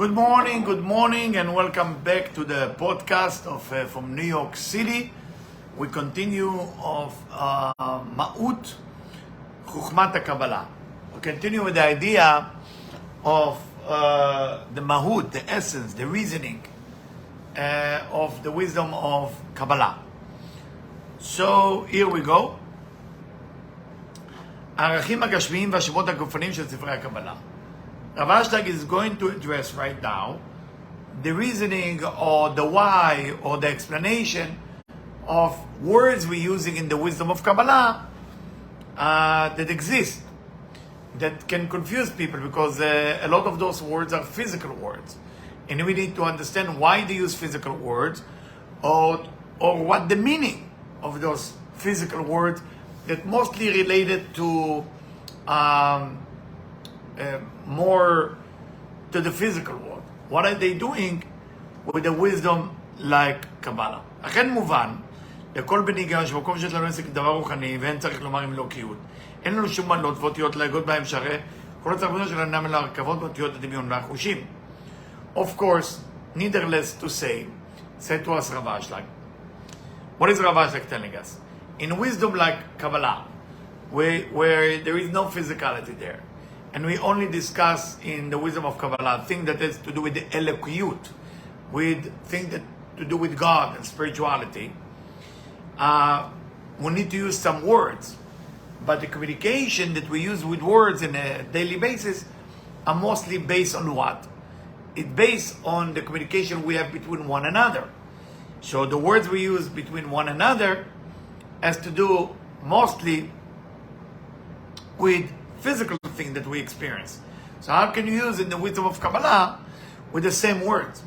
Good morning, and welcome back to the podcast from New York City. We continue of Ma'ut Chukhmat Kabbalah. We continue with the idea of the Mahut, the essence, the reasoning of the wisdom of Kabbalah. So here we go. הערכים הגשמיים והשמות הגופניים של ספרי הקבלה. Rav Ashlag is going to address right now the reasoning or the why or the explanation of words we're using in the wisdom of Kabbalah that exist, that can confuse people because a lot of those words are physical words. And we need to understand why they use physical words or what the meaning of those physical words that mostly related to more to the physical world. What are they doing with the wisdom like Kabbalah? אכן מובן, לכל בן היגיון שמקום שיש לנו עסק דבר רוחני ואין צריך לומר עם אלוקיות. אין לנו שום מעלות ואותיות להגות בהם שהרי כל הצרפותיות של אינם אלא הרכבות ואותיות הדמיון והחושים. Of course, needless to say, said to us Rav Ashlag. What is Rav Ashlag telling us? In wisdom like Kabbalah, where there is no physicality there, and we only discuss in the wisdom of Kabbalah things that has to do with the elokiyut, with things that to do with God and spirituality. We need to use some words, but the communication that we use with words on a daily basis are mostly based on what? It's based on the communication we have between one another. So the words we use between one another has to do mostly with physical thing that we experience. So how can you use in the wisdom of Kabbalah with the same words?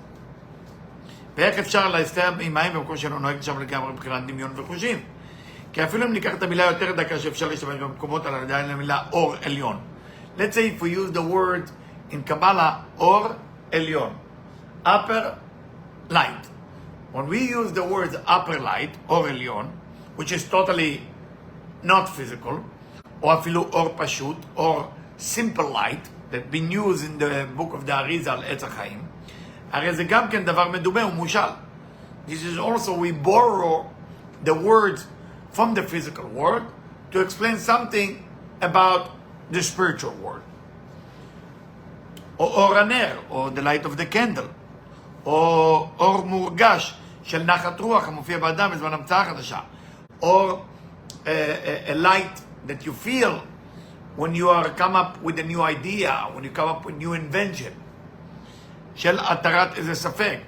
ואיך אפשר להסתכל במים במקום שלא נוהג שם לגמרי מבחינת דמיון וחושים? כי אפילו אם ניקח את המילה יותר דקה שאפשר להשתמש במקומות על עדיין למילה אור עליון. Let's say if we use the word in Kabbalah אור עליון, upper light. When we use the word upper light, אור עליון, which is totally not physical, או אפילו אור פשוט, or simple light, that been used in the book of the Arizal על עץ החיים, הרי זה גם כן דבר מדומה ומשל. This is also, we borrow the words from the physical world to explain something about the spiritual world. או אור הנר, או the light of the candle, או אור מורגש של נחת רוח המופיע באדם בזמן המצאה חדשה, or a light that you feel when you are come up with a new idea, when you come up with new invention. של התרת איזה ספק.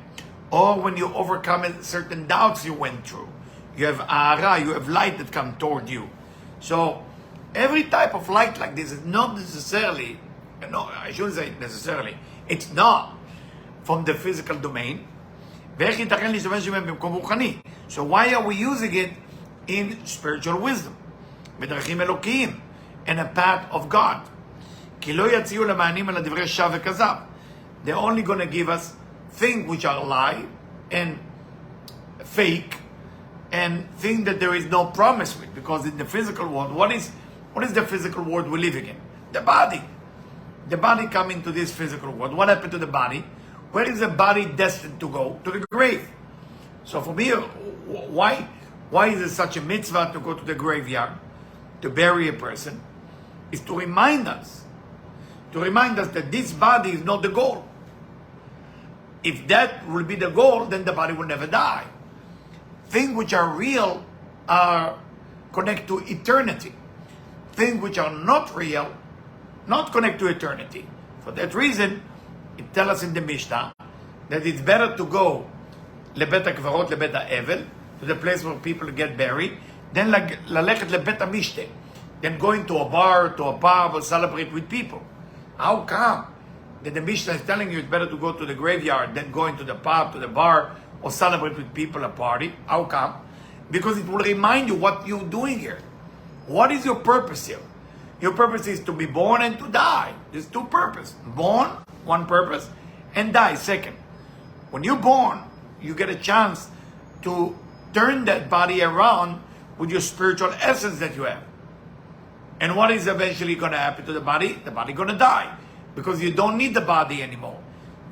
Or when you overcome certain doubts you went through. You have ahara, you have light that come toward you. So every type of light like this is not necessarily, no, I shouldn't say necessarily, it's not from the physical domain. ואיך ייתכן להשתמש בהם במקום רוחני? So why are we using it in spiritual wisdom? בדרכים אלוקיים, in a path of God. כי לא יציעו למענים על הדברי שווא וכזב. They're only going to give us things which are lie and fake and things that there is no promise with. Because in the physical world, what is the physical world we're living in? The body. The body come into this physical world. What happened to the body? Where is the body destined to go? To the grave. So for me, why is it such a mitzvah to go to the graveyard? To bury a person, is to remind us that this body is not the goal. If that will be the goal, then the body will never die. Things which are real are connect to eternity. Things which are not real, not connect to eternity. For that reason, it tells us in the Mishnah that it's better to go לבית הקברות, לבית האבל, to the place where people get buried, then ללכת לבית המשתה, then going to a bar, to a pub, or celebrate with people. How come that the Mishnah is telling you it's better to go to the graveyard than going to the pub, to the bar, or celebrate with people, a party? How come? Because it will remind you what you're doing here. What is your purpose here? Your purpose is to be born and to die. There's two purposes. Born, one purpose, and die, second. When you're born, you get a chance to turn that body around with your spiritual essence that you have. And what is eventually going to happen to the body? The body going to die because you don't need the body anymore.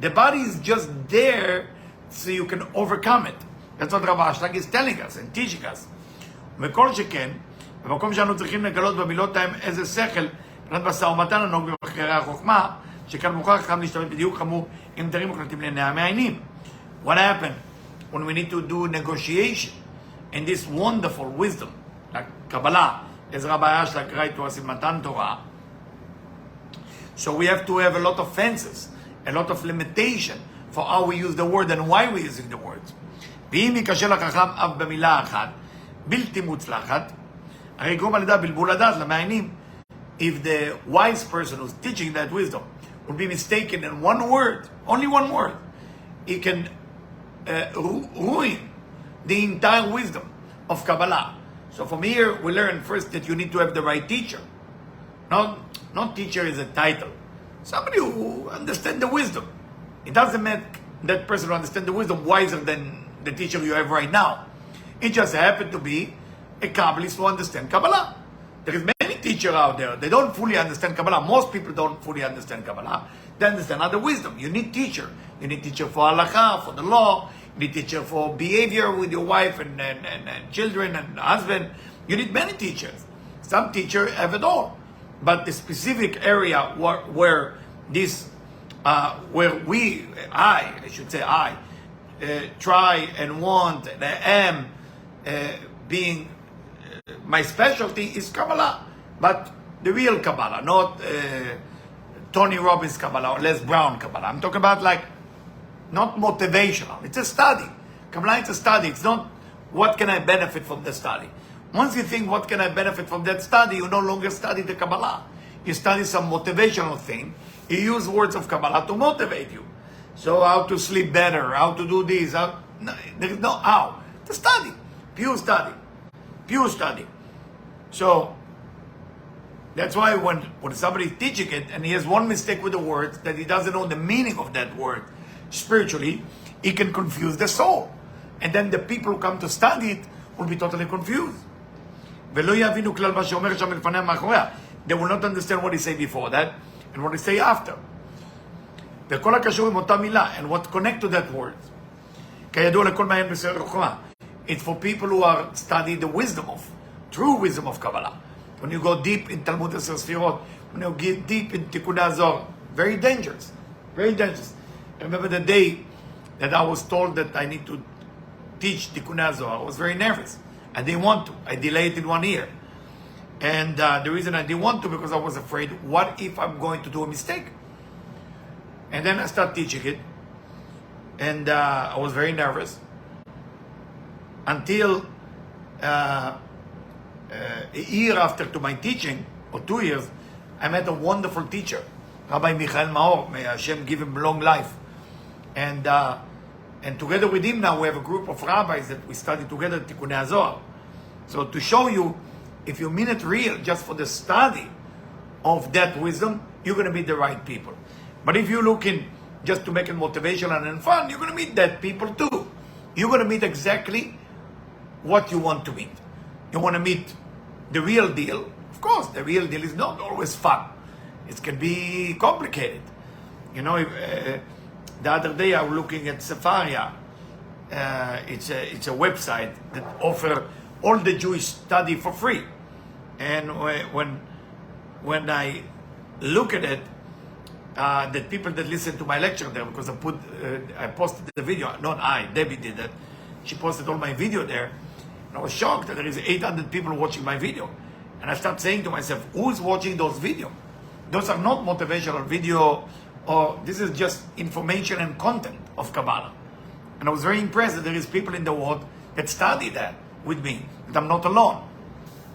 The body is just there so you can overcome it. That's what Rav Ashlag is telling us and teaching us. וכל שכן, במקום שאנו צריכים לגלות במילות ההם איזה שכל, מבחינת משא ומתן הנהוג במחקרי החוכמה, שכאן מוכרח חכם להשתמש בדיוק חמור עם דברים מוחלטים לעיני המעיינים. What happened when we need to do negotiation in this wonderful wisdom, like Kabbalah, as Rabbi Ashlag writes to us in Matan Torah? So we have to have a lot of fences, a lot of limitation for how we use the word and why we're using the words. ואם יקשה לחכם אף במילה אחת, בלתי מוצלחת, הרי יגרום על ידה בלבול הדעת למעיינים. If the wise person who's teaching that wisdom would be mistaken in one word, only one word, he can ruin the entire wisdom of Kabbalah. So from here we learn first that you need to have the right teacher. Not teacher is a title. Somebody who understands the wisdom. It doesn't make that person who understands the wisdom wiser than the teacher you have right now. It just happened to be a Kabbalist who understands Kabbalah. There is many teachers out there. They don't fully understand Kabbalah. Most people don't fully understand Kabbalah. They understand other wisdom. You need teacher. You need teacher for halakha, for the law. You need teacher for behavior with your wife and children and husband. You need many teachers. Some teachers have it all. But the specific area where I try and want and am being my specialty is Kabbalah, but the real Kabbalah, not Tony Robbins Kabbalah or Les Brown Kabbalah. I'm talking about like not motivational. It's a study. Kabbalah is a study. It's not what can I benefit from the study. Once you think what can I benefit from that study, you no longer study the Kabbalah. You study some motivational thing. You use words of Kabbalah to motivate you. So how to sleep better, how to do this, there is no how. To study. Pure study. Pure study. So that's why when somebody is teaching it and he has one mistake with the words, that he doesn't know the meaning of that word spiritually, he can confuse the soul. And then the people who come to study it will be totally confused. They will not understand what he say before that and what he say after. And what connect to that word. It's for people who are studying the true wisdom of Kabbalah. When you go deep in Talmud Eser Sfirot, when you get deep in Tikkun Azor, very dangerous. Very dangerous. I remember the day that I was told that I need to teach Tikkun Azor. I was very nervous. I didn't want to. I delayed it 1 year. And the reason I didn't want to, because I was afraid, what if I'm going to do a mistake? And then I started teaching it. And I was very nervous. Until a year after to my teaching, or 2 years, I met a wonderful teacher, Rabbi Michael Maor. May Hashem give him long life. And together with him now we have a group of rabbis that we study together Tikkun Azor. So to show you, if you mean it real, just for the study of that wisdom, you're going to meet the right people. But if you're looking just to make it motivational and fun, you're going to meet that people too. You're going to meet exactly what you want to meet. You want to meet the real deal. Of course, the real deal is not always fun. It can be complicated. You know, the other day I was looking at Sefaria. It's a website that offers all the Jewish study for free. And when I look at it, the people that listen to my lecture there, because I posted the video, not I, Debbie did that. She posted all my video there. And I was shocked that there is 800 people watching my video. And I started saying to myself, who's watching those videos? Those are not motivational video, or this is just information and content of Kabbalah. And I was very impressed that there is people in the world that study that with me, that I'm not alone.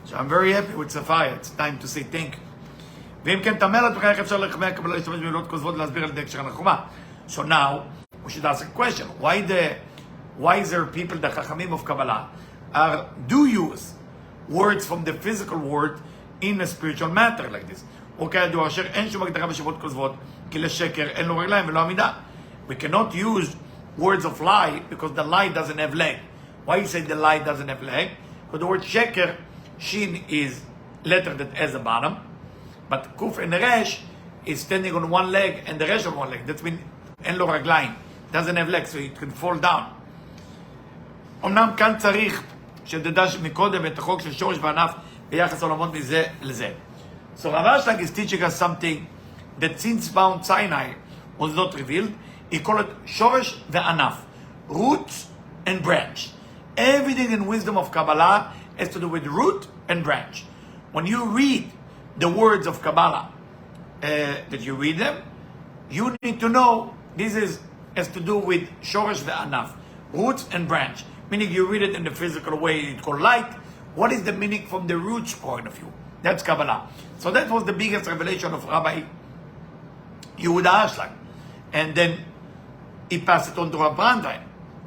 So I'm very happy with Sapphire. It's time to say thank you. So now, we should ask a question. Why the wiser people, the Chachamim of Kabbalah, do use words from the physical world in a spiritual matter like this? We cannot use words of lie because the lie doesn't have leg. Why you say the lie doesn't have leg? Because the word sheker, shin is letter that has a bottom, but kuf and resh is standing on one leg and the resh on one leg. That means אין לו רגליים, doesn't have legs, so it can fall down. אמנם כאן צריך שתדע מקודם את החוק של שורש וענף ביחס עולמות מזה לזה. So Rav Ashlag is teaching us something that since Mount Sinai was not revealed, he called it שורש וענף, roots and branch. Everything in wisdom of Kabbalah has to do with root and branch. When you read the words of Kabbalah, that you read them, you need to know this has to do with shoresh ve'anaf, roots and branch. Meaning you read it in the physical way, it's called light. What is the meaning from the roots point of view? That's Kabbalah. So that was the biggest revelation of Rabbi Yehuda Ashlag. And then he passed it on to Rav Brandwein.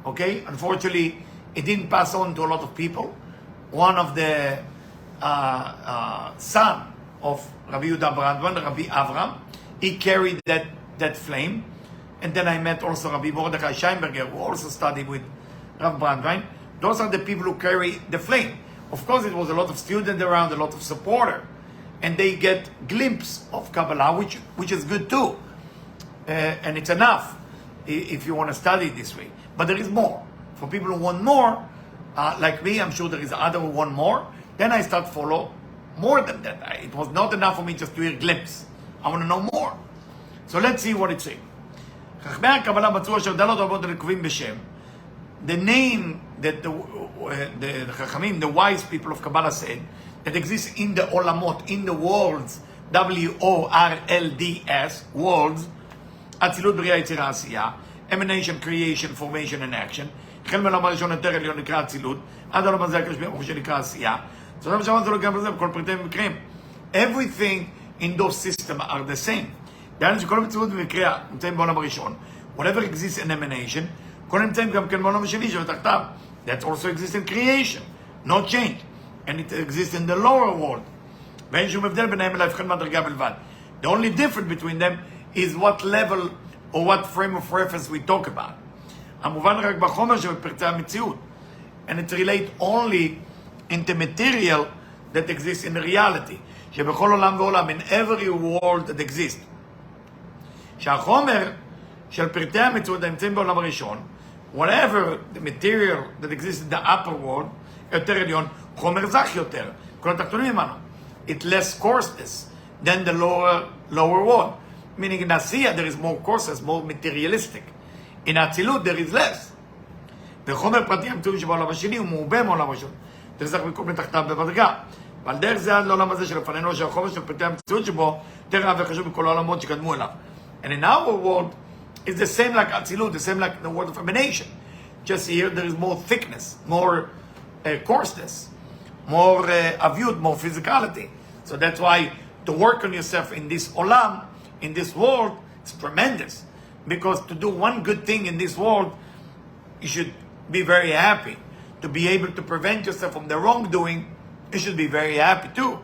Okay? Unfortunately, it didn't pass on to a lot of people. One of the son of Rabbi Yehuda Brandwein, Rabbi Avram, he carried that flame. And then I met also Rabbi Mordechai Scheinberger, who also studied with Rav Brandwein. Those are the people who carry the flame. Of course, it was a lot of students around, a lot of supporter, and they get glimpse of Kabbalah, which is good too, and it's enough if you want to study it this way. But there is more for people who want more, like me. I'm sure there is other who want more. Then I start follow more than that. It was not enough for me just to hear a glimpse. I want to know more. So let's see what it's saying. The name that the Chachamim, the wise people of Kabbalah said, that exists in the Olamot, in the worlds, W-O-R-L-D-S, worlds, Atzilut Bria Yetzirah Asiyah, emanation, creation, formation, and action. החל מעולם הראשון יותר עליון נקרא אצילות, עד העולם הזה הקדוש ברוך הוא שנקרא עשייה. זאת אומרת שאמרנו לו גם בזה, בכל פרטי ומקרים. Everything in those systems are the same. דהיינו שכל המציאות במקרה נמצאים בעולם הראשון. Whatever exists in emanation, כל נמצאים גם כן בעולם השני שבתחתיו. That also exists in creation, no change. And it exists in the lower world. ואין שום הבדל ביניהם אלא הבחן מהדרגה בלבד. The only difference between them is what level or what frame of reference we talk about. המובן רק בחומר שבפרטי המציאות. And it relates only in the material that exists in the reality. שבכל עולם ועולם, in every world that exists. שהחומר של פרטי המציאות הנמצאים בעולם הראשון, whatever the material that exists in the upper world, יותר עליון, חומר זך יותר. כל התחתונים ממנו. It less coarseness than the lower world. Meaning in Asiya there is more coarseness, more materialistic. In Atzilut there is less. וחומר פרטי המציאות שבעולם השני הוא מעובה מעולם הראשון. תחזק מקום מתחתיו בבדרגה. ועל דרך זה עד לעולם הזה שלפנינו שהחומר של פרטי המציאות שבו יותר רב וחשוב מכל העולמות שקדמו אליו. And in our world it's the same like Atzilut, the same like the world of emanation. Just here there is more thickness, more coarseness, more avyut, more physicality. So that's why to work on yourself in this olam, in this world, is tremendous. Because to do one good thing in this world, you should be very happy. To be able to prevent yourself from the wrongdoing, you should be very happy too.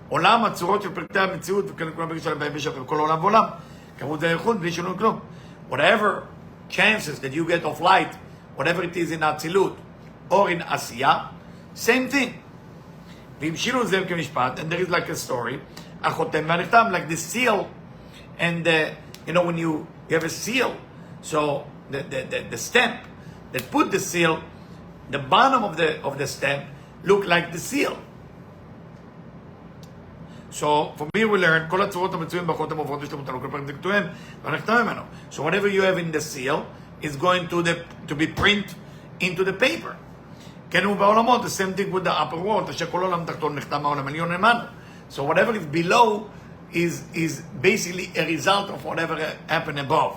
עולם הצורות של פרטי המציאות וכן כולם בגלל שלהם בשביל כל עולם ועולם. כמות זה איכות בלי שינוי כלום. Whatever chances that you get of light, whatever it is in Atzilut or in Asiya, same thing. והמשינו את זה כמשפט, and there is like a story, החותם והנחתם, like the seal, and you know when you have a seal, so the stamp that put the seal, the bottom of the stamp look like the seal. So from here we learn כל הצורות המצויים בחותם עוברות ושלמותנו כל פרק דקתוהם והנחתם ממנו. So whatever you have in the seal is going to be print into the paper. כן הוא בעולמות, the same thing with the upper world, אשר כל עולם תחתון נחתם העולם עליון למענו. So whatever is below is basically a result of whatever happened above.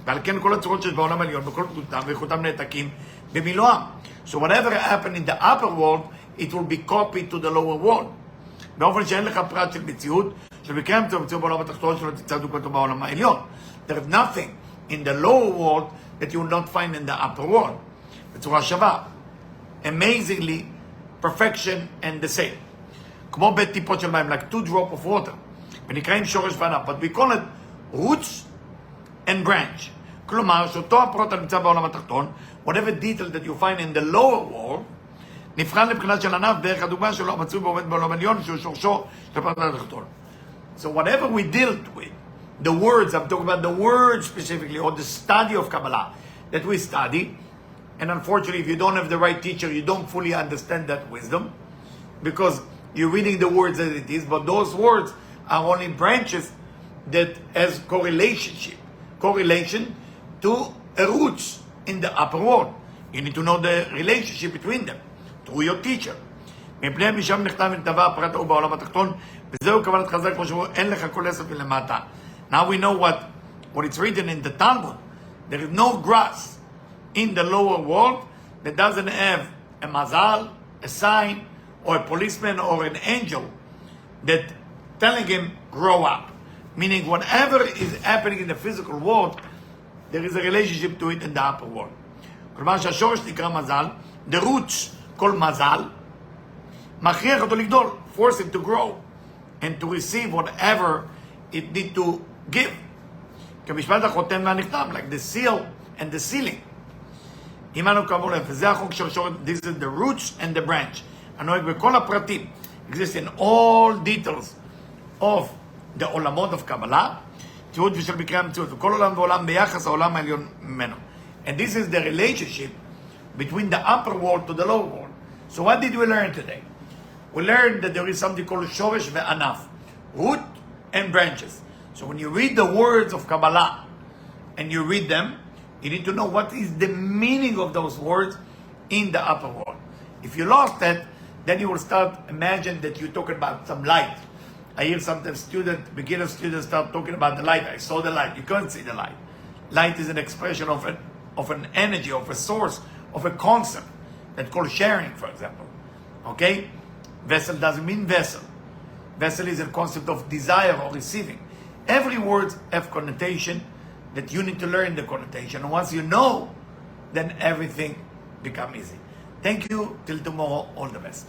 ועל כן כל הצורות שיש בעולם עליון בכל פרוטם ואיכותם נעתקים במילואם. So whatever happened in the upper world, it will be copied to the lower world. באופן שאין לך פרט של מציאות, שבקרה המציאות בעולם התחתון שלא תצדו כתוב בעולם העליון. There is nothing in the lower world that you will not find in the upper world. בצורה שווה. Amazingly, perfection and the same. כמו בית טיפות של מים, like 2 drops of water. ונקראים שורש וענף, but we call it roots and branch. כלומר, שאותו הפרוט הנמצא בעולם התחתון, whatever detail that you find in the lower world, נבחן לבחינה של ענף דרך הדוגמה שלו מצוי ועומד בעולם עליון שהוא שורשו של הפרט התחתון. So whatever we dealt with, the words, I'm talking about the words specifically, or the study of Kabbalah that we study. And unfortunately, if you don't have the right teacher, you don't fully understand that wisdom, because you're reading the words as it is, but those words are only branches that has correlation to a roots in the upper world. You need to know the relationship between them through your teacher. מפני משם נכתב ונטבע הפרט ההוא בעולם התחתון, וזהו כוונת חז"ל כמו שאומרו, אין לך כל עשב מלמטה. Now we know what it's written in the Talmud. There is no grass in the lower world that doesn't have a mazal, a sign, or a policeman or an angel that telling him grow up. Meaning whatever is happening in the physical world, there is a relationship to it in the upper world. כלומר שהשורש נקרא מזל, the roots called מזל, מכריח אותו לגדול, force him to grow and to receive whatever it need to give. כמשפט החותם והנכתב, like the seal and the sealing. עמנו כאמור להם, וזה החוק של שורש, this is the roots and the branch. הנוהג בכל הפרטים, exist in all details of the עולמות of Kabbalah, תיעוד ושל מקרה המציאות, וכל עולם ועולם ביחס העולם העליון ממנו. And this is the relationship between the upper world to the lower world. So what did we learn today? We learned that there is something called shoresh ve'anaf, root and branches. So when you read the words of Kabbalah and you read them, you need to know what is the meaning of those words in the upper world. If you lost that, then you will start imagine that you're talking about some light. I hear sometimes beginner students start talking about the light. I saw the light. You can't see the light. Light is an expression of an energy, of a source, of a concept that's called sharing, for example. Okay? Vessel doesn't mean vessel. Vessel is a concept of desire or receiving. Every word have connotation that you need to learn the connotation. And once you know, then everything becomes easy. Thank you. Till tomorrow. All the best.